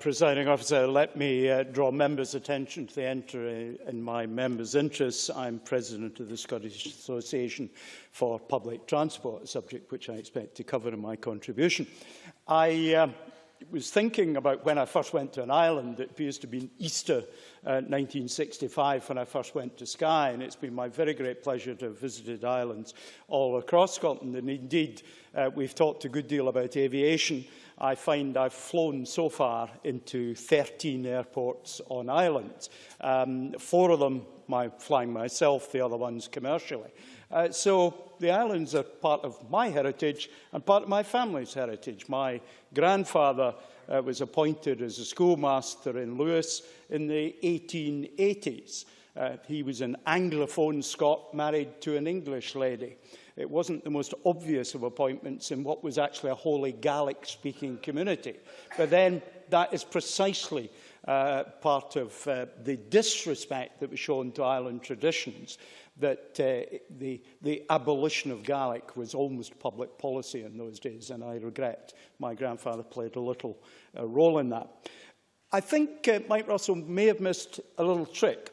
Presiding Officer, let me draw members' attention to the entry in my members' interests. I'm President of the Scottish Association for Public Transport, a subject which I expect to cover in my contribution. I was thinking about when I first went to an island. It appears to have been Easter 1965 when I first went to Skye, and it's been my very great pleasure to have visited islands all across Scotland. And indeed, we've talked a good deal about aviation. I find I've flown so far into 13 airports on islands. 4 of them flying myself, the other ones commercially. So the islands are part of my heritage and part of my family's heritage. My grandfather was appointed as a schoolmaster in Lewis in the 1880s. He was an Anglophone Scot married to an English lady. It wasn't the most obvious of appointments in what was actually a wholly Gaelic-speaking community. But then that is precisely part of the disrespect that was shown to island traditions, that the abolition of Gaelic was almost public policy in those days, and I regret my grandfather played a little role in that. I think Mike Russell may have missed a little trick.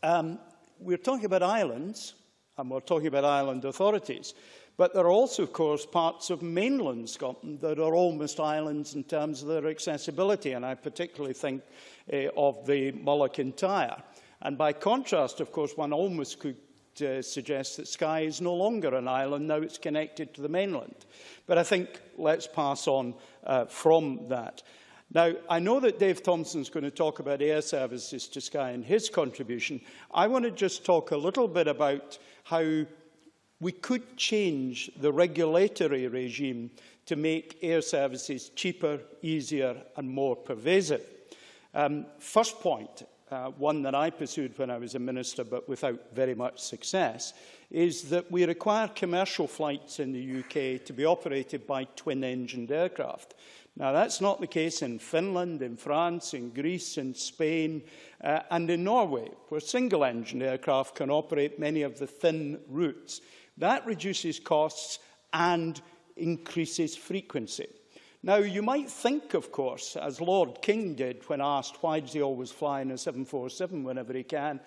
We're talking about islands, and we're talking about island authorities, but there are also, of course, parts of mainland Scotland that are almost islands in terms of their accessibility, and I particularly think of the Mull of Kintyre. And by contrast, of course, one almost could suggest that Skye is no longer an island, now it's connected to the mainland. But I think let's pass on from that. Now, I know that Dave Thompson is going to talk about air services to Skye in his contribution. I want to just talk a little bit about how we could change the regulatory regime to make air services cheaper, easier and more pervasive. First point, one that I pursued when I was a minister but without very much success, is that we require commercial flights in the UK to be operated by twin-engined aircraft. Now, that's not the case in Finland, in France, in Greece, in Spain, and in Norway, where single-engined aircraft can operate many of the thin routes. That reduces costs and increases frequency. Now, you might think, of course, as Lord King did when asked why does he always fly in a 747 whenever he can,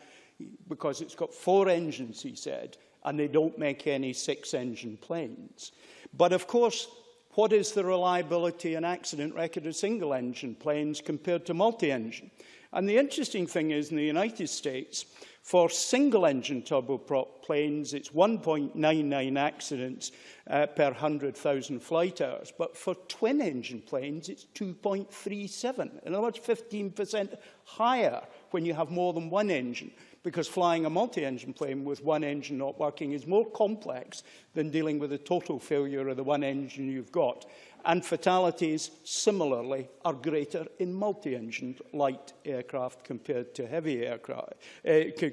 because it's got 4 engines, he said, and they don't make any 6-engine planes. But, of course, what is the reliability and accident record of single-engine planes compared to multi-engine? And the interesting thing is, in the United States, for single-engine turboprop planes, it's 1.99 accidents per 100,000 flight hours. But for twin-engine planes, it's 2.37. In other words, 15% higher when you have more than one engine, because flying a multi-engine plane with one engine not working is more complex than dealing with the total failure of the one engine you've got. And fatalities, similarly, are greater in multi-engine light aircraft compared to heavy aircraft,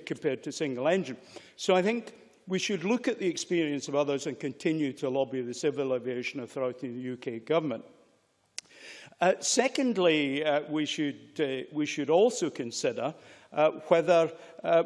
compared to single-engine. So I think we should look at the experience of others and continue to lobby the Civil Aviation Authority and the UK government. Secondly, we should also consider whether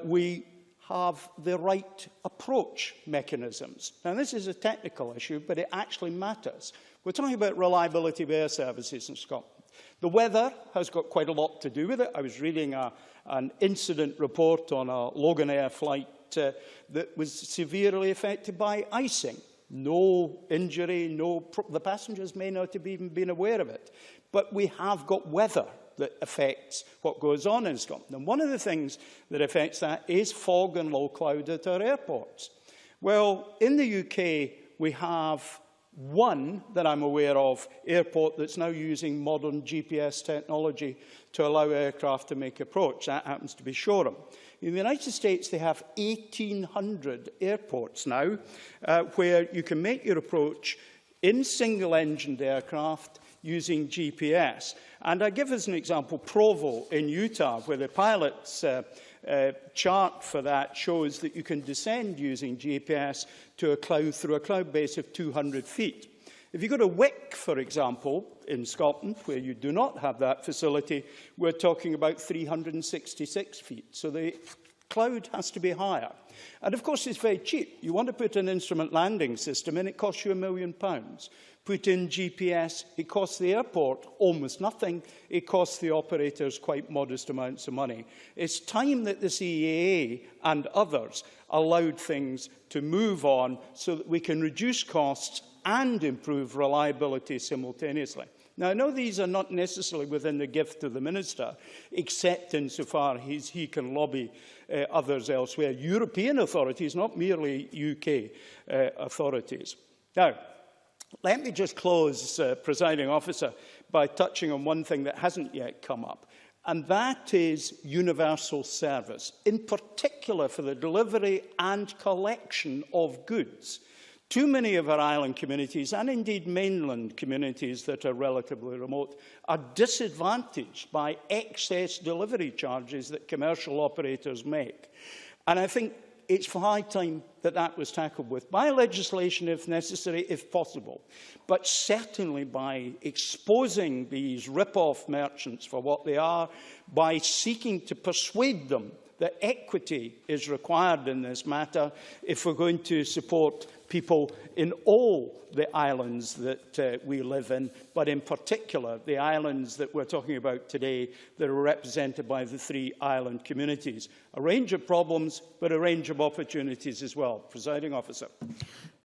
we have the right approach mechanisms. Now, this is a technical issue, but it actually matters. We're talking about reliability of air services in Scotland. The weather has got quite a lot to do with it. I was reading an incident report on a Loganair flight that was severely affected by icing. No injury, the passengers may not have even been aware of it. But we have got weather that affects what goes on in Scotland. And one of the things that affects that is fog and low cloud at our airports. Well, in the UK, we have one that I'm aware of airport that's now using modern GPS technology to allow aircraft to make approach. That happens to be Shoreham. In the United States, they have 1,800 airports now where you can make your approach in single-engined aircraft using GPS. And I give as an example Provo in Utah, where the pilot's chart for that shows that you can descend using GPS to a cloud through a cloud base of 200 feet. If you go to Wick, for example, in Scotland, where you do not have that facility, we're talking about 366 feet. So the Cloud has to be higher. And of course, it's very cheap. You want to put an instrument landing system in, it costs you £1 million. Put in GPS, it costs the airport almost nothing. It costs the operators quite modest amounts of money. It's time that the CAA and others allowed things to move on so that we can reduce costs and improve reliability simultaneously. Now, I know these are not necessarily within the gift of the Minister, except insofar as he can lobby others elsewhere, European authorities, not merely UK authorities. Now, let me just close, Presiding Officer, by touching on one thing that hasn't yet come up, and that is universal service, in particular for the delivery and collection of goods. Too many of our island communities, and indeed mainland communities that are relatively remote, are disadvantaged by excess delivery charges that commercial operators make. And I think it's high time that that was tackled by legislation if necessary, if possible, but certainly by exposing these rip-off merchants for what they are, by seeking to persuade them that equity is required in this matter if we're going to support people in all the islands that we live in, but in particular the islands that we're talking about today that are represented by the 3 island communities. A range of problems, but a range of opportunities as well. Presiding Officer.